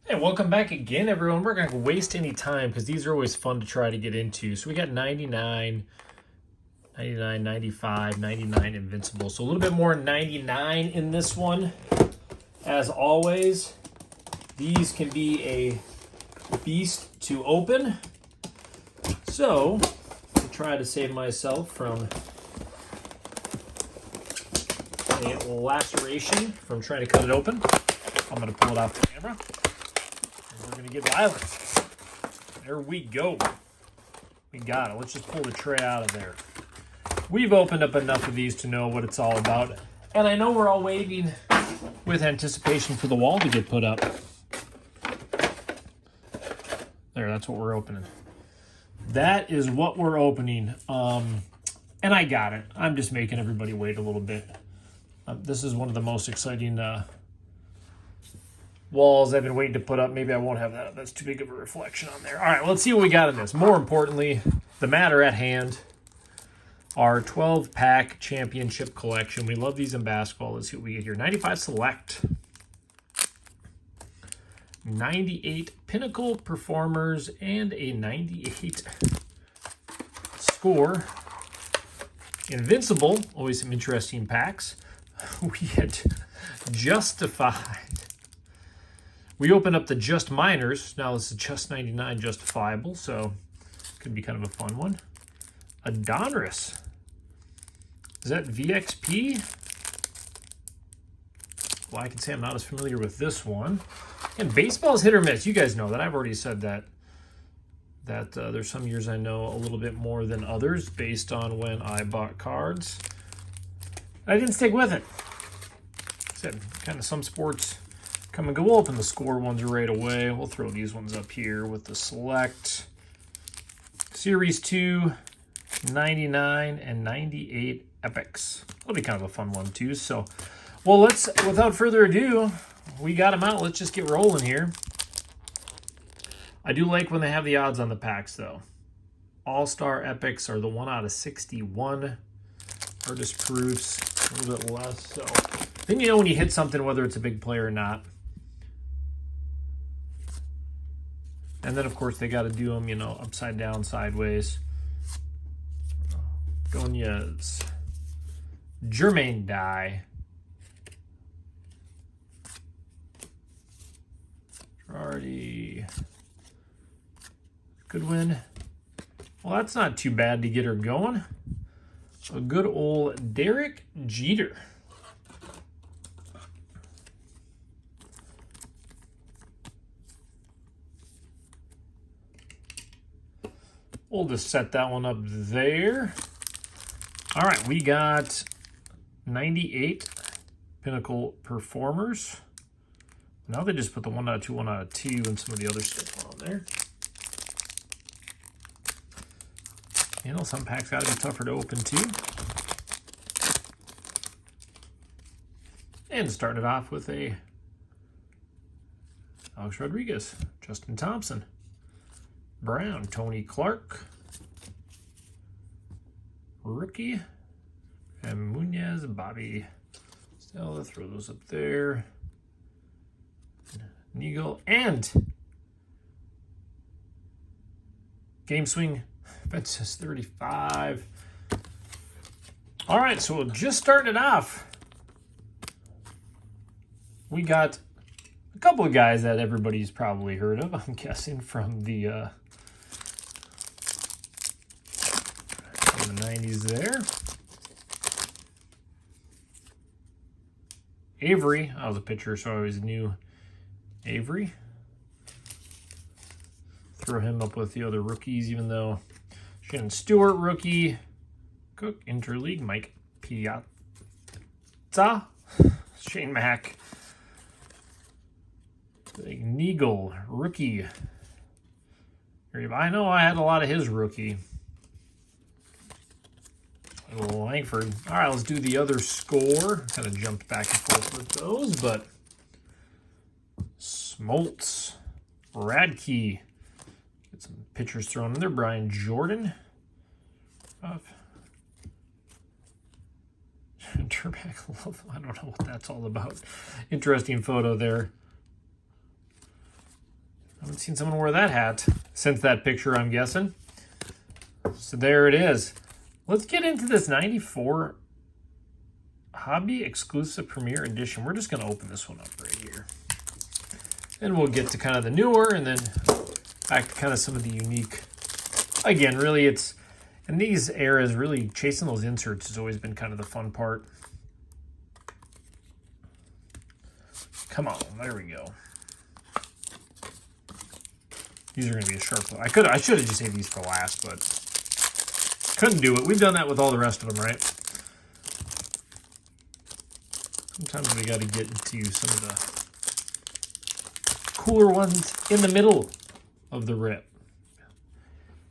Hey, welcome back again, everyone. We're not going to waste any time because these are always fun to try to get into. So we got 99, 99, 95, 99 Invincible. So a little bit more 99 in this one. As always, these can be a beast to open. So to try to save myself from a laceration from trying to cut it open, I'm going to pull it off the camera. We're going to get violent. There we go. We got it. Let's just pull the tray out of there. We've opened up enough of these to know what it's all about. And I know we're all waiting with anticipation for the wall to get put up. There, that's what we're opening. That is what we're opening. And I got it. I'm just making everybody wait a little bit. This is one of the most exciting walls I've been waiting to put up. Maybe I won't have that. That's too big of a reflection on there. All right, let's see what we got in this. More importantly, the matter at hand, our 12-pack championship collection. We love these in basketball. Let's see what we get here. 95 Select. 98 Pinnacle Performers and a 98 Score. Invincible. Always some interesting packs. We had Justified. We opened up the Just Minors. Now this is Just 99 Justifiable, so could be kind of a fun one. A donruss. Is that VXP? Well, I can say I'm not as familiar with this one. And baseball is hit or miss. You guys know that. I've already said that. There's some years I know a little bit more than others based on when I bought cards. I didn't stick with it. Said kind of some sports come and go. We'll open the Score ones right away. We'll throw these ones up here with the Select. Series 2, 99, and 98 Epics. That'll be kind of a fun one too. So, well, let's, without further ado, we got them out. Let's just get rolling here. I do like when they have the odds on the packs though. All-Star Epics are the 1 out of 61. Hardest proofs, a little bit less. So then you know when you hit something, whether it's a big play or not. And then, of course, they got to do them, you know, upside down, sideways. Gonia's Jermaine Die. Girardi. Goodwin. Well, that's not too bad to get her going. A good old Derek Jeter. We'll just set that one up there. All right, we got 98 Pinnacle Performers. Now they just put the 1 out of 2, 1 out of 2, and some of the other stuff on there. You know, some packs got to be tougher to open too. And started off with a Alex Rodriguez, Justin Thompson, Brown, Tony Clark, rookie, and Muñez, Bobby. Still, let's throw those up there. Neagle and Game Swing. Fences 35. All right, so we'll just starting it off. We got a couple of guys that everybody's probably heard of, I'm guessing, from the 90s there. Avery, I was a pitcher, so I always knew Avery. Throw him up with the other rookies, even though Shannon Stewart, rookie. Cook, Interleague, Mike Piazza. Shane Mack. Neagle, rookie. I know I had a lot of his rookie. Langford. All right, let's do the other Score. Kind of jumped back and forth with those, but Smoltz, Radke. Get some pitchers thrown in there. Brian Jordan. Turback, I don't know what that's all about. Interesting photo there. Haven't seen someone wear that hat since that picture, I'm guessing. So there it is. Let's get into this 94 Hobby Exclusive Premier Edition. We're just going to open this one up right here. And we'll get to kind of the newer and then back to kind of some of the unique. Again, really it's, in these eras, really chasing those inserts has always been kind of the fun part. Come on, there we go. These are going to be a sharp look. I should have just saved these for last, but couldn't do it. We've done that with all the rest of them, right? Sometimes we got to get into some of the cooler ones in the middle of the rip.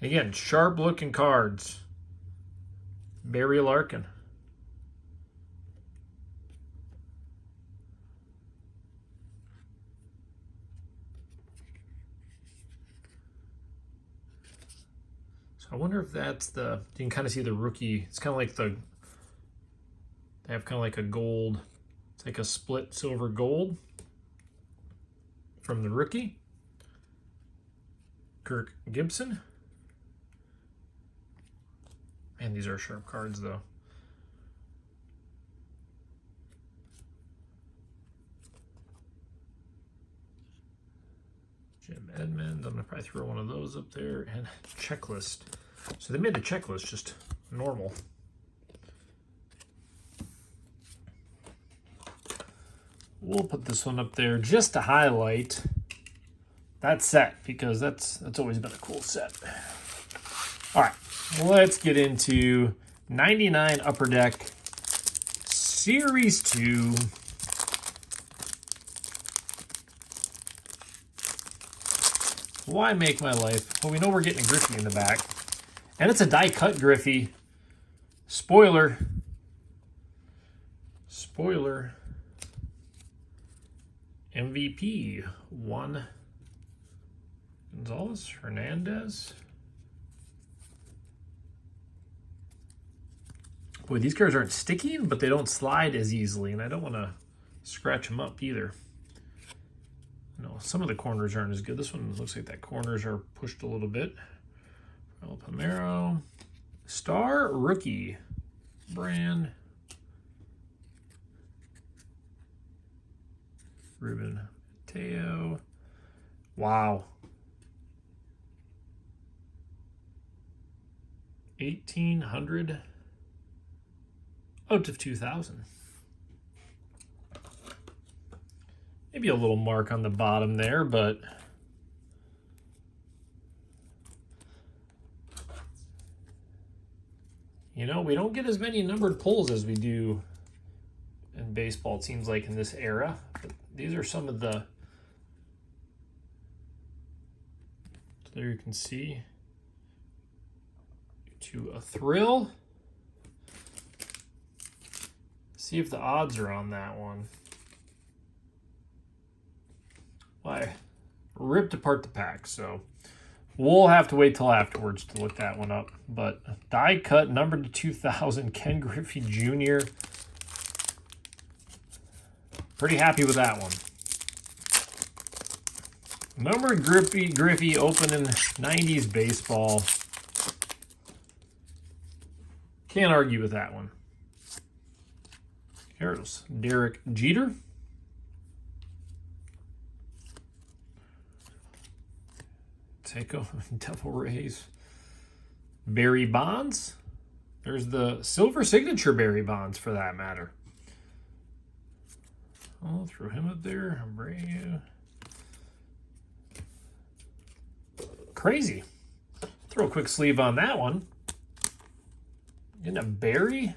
Again, sharp looking cards. Barry Larkin. So I wonder if that's the, you can kind of see the rookie. It's kind of like the, they have kind of like a gold, it's like a split silver gold from the rookie. Kirk Gibson. Man, these are sharp cards, though. Jim Edmonds. I'm going to probably throw one of those up there. And checklist. So they made the checklist just normal. We'll put this one up there just to highlight that set, because that's always been a cool set. All right. Let's get into 99 Upper Deck Series 2. Why make my life? Well, we know we're getting a Griffey in the back. And it's a die-cut Griffey. Spoiler. MVP. Juan Gonzalez Hernandez. Boy, these cards aren't sticky, but they don't slide as easily, and I don't want to scratch them up either. No, some of the corners aren't as good. This one looks like that corners are pushed a little bit. El Palmero. Star Rookie. Brand. Ruben Mateo. Wow. 1,800 out of 2,000. Maybe a little mark on the bottom there, but you know, we don't get as many numbered pulls as we do in baseball, it seems like, in this era. But these are some of the, so there you can see, to a thrill. See if the odds are on that one. Well, I ripped apart the pack, so we'll have to wait till afterwards to look that one up. But die cut, numbered to 2,000, Ken Griffey Jr. Pretty happy with that one. Numbered Griffey opening 90s baseball. Can't argue with that one. Here's Derek Jeter. Seiko, Devil Rays. Barry Bonds. There's the silver signature Barry Bonds, for that matter. I'll throw him up there. Abreu. Crazy. Throw a quick sleeve on that one. In a Barry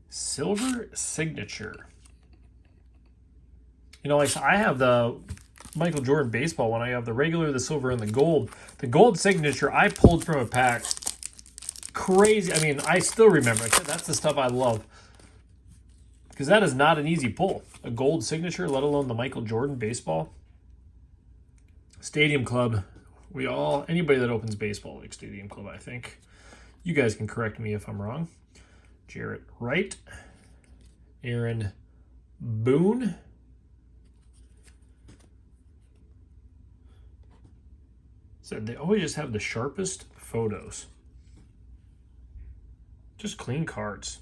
silver signature. You know, like I have the Michael Jordan baseball one. I have the regular, the silver, and the gold. The gold signature I pulled from a pack. Crazy. I mean, I still remember. That's the stuff I love. Because that is not an easy pull. A gold signature, let alone the Michael Jordan baseball. Stadium Club. We all, anybody that opens baseball likes Stadium Club, I think. You guys can correct me if I'm wrong. Jarrett Wright. Aaron Boone. Said they always just have the sharpest photos. Just clean cards.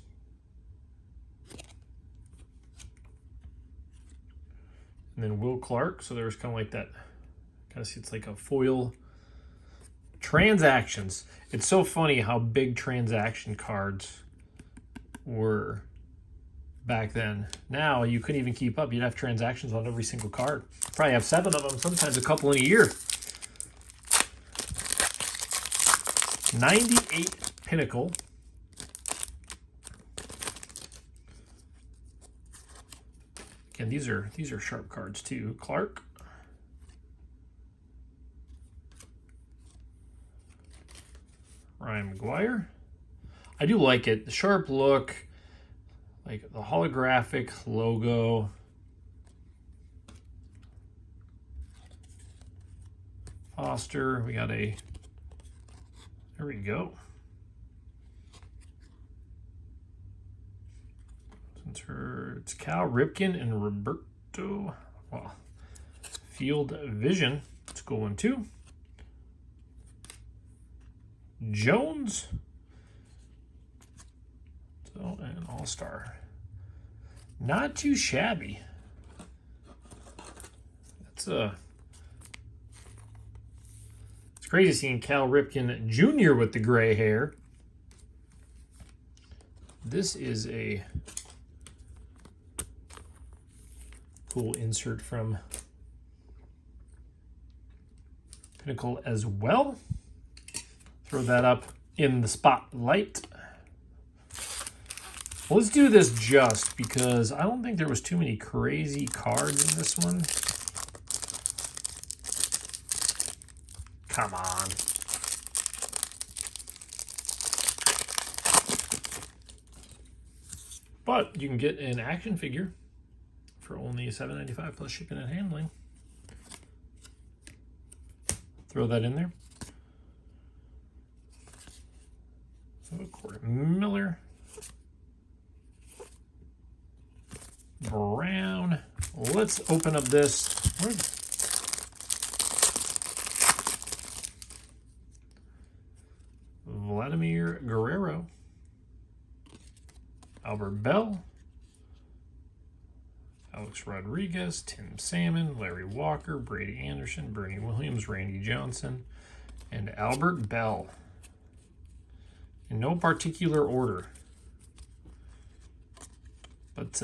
And then Will Clark. So there was kind of like that. Kind of see it's like a foil. Transactions. It's so funny how big transaction cards were back then. Now you couldn't even keep up. You'd have transactions on every single card. Probably have 7 of them, sometimes a couple in a year. 98 Pinnacle. Again, these are sharp cards too. Clark. Ryan Mcgwire. I do like it. The sharp look, like the holographic logo. Foster. We got a. There we go. It's Cal Ripken and Roberto. Well, Field Vision. It's a cool one too. Jones. So an all-star. Not too shabby. It's crazy seeing Cal Ripken Jr. with the gray hair. This is a cool insert from Pinnacle as well. Throw that up in the spotlight. Well, let's do this just because I don't think there was too many crazy cards in this one. Come on. But you can get an action figure for only $7.95 plus shipping and handling. Throw that in there. Corey Miller. Brown. Let's open up this. Vladimir Guerrero. Albert Bell. Alex Rodriguez. Tim Salmon. Larry Walker. Brady Anderson. Bernie Williams. Randy Johnson. And Albert Bell. In no particular order. But,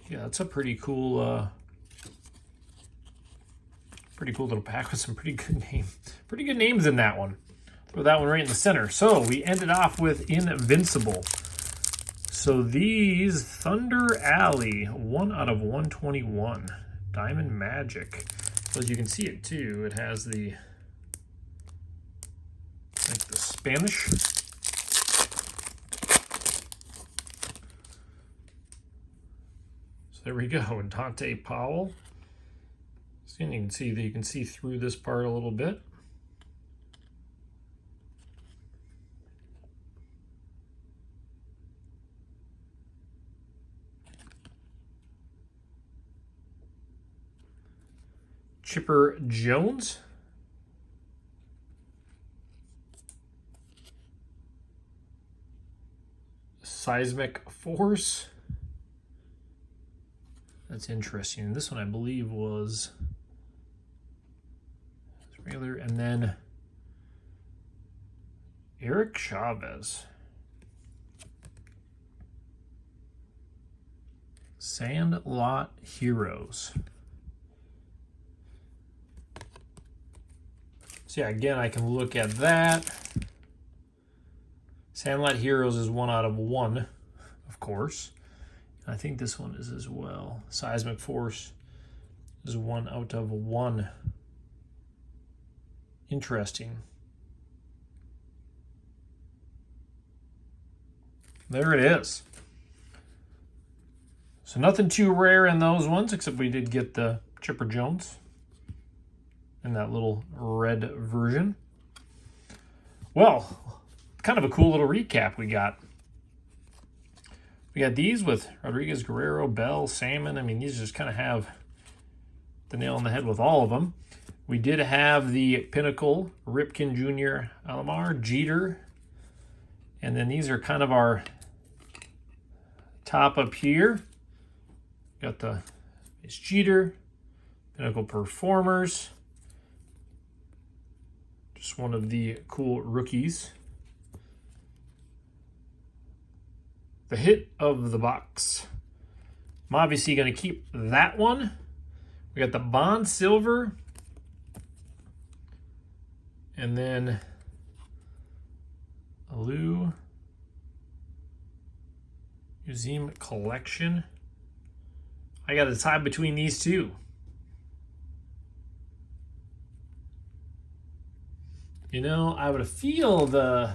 yeah, it's a pretty cool little pack with some pretty good names in that one. Throw that one right in the center. So we ended off with Invincible. So these Thunder Alley, 1 out of 121. Diamond Magic. So as you can see it too, it has the Spanish. So there we go. And Dante Powell. So you can see through this part a little bit. Chipper Jones. Seismic Force. That's interesting. This one I believe was regular. And then Eric Chavez. Sandlot Heroes. So yeah, again, I can look at that. Sandlot Heroes is 1 out of 1, of course. I think this one is as well. Seismic Force is 1 out of 1. Interesting. There it is. So nothing too rare in those ones, except we did get the Chipper Jones in that little red version. Well, kind of a cool little recap we got. We got these with Rodriguez, Guerrero, Bell, Salmon. I mean, these just kind of have the nail on the head with all of them. We did have the Pinnacle, Ripken Jr., Alomar, Jeter. And then these are kind of our top up here. Got the it's Jeter, Pinnacle Performers. Just one of the cool rookies. The hit of the box. I'm obviously going to keep that one. We got the Bond Silver. And then Alu Museum Collection. I got to decide between these two. You know, I would feel the...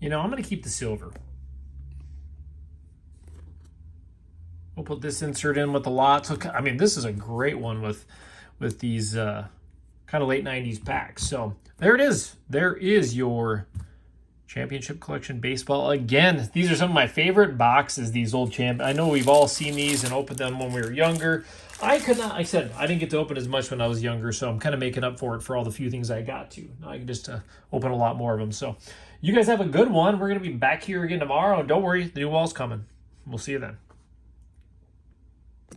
You know, I'm going to keep the silver. We'll put this insert in with the lot. So, I mean, this is a great one with these kind of late 90s packs. So there it is. There is your Championship Collection baseball. Again, these are some of my favorite boxes, these old champ. I know we've all seen these and opened them when we were younger. I could not, like I said, I didn't get to open as much when I was younger, so I'm kind of making up for it for all the few things I got to. Now I can just open a lot more of them. So you guys have a good one. We're going to be back here again tomorrow, and don't worry, the new wall's coming. We'll see you then.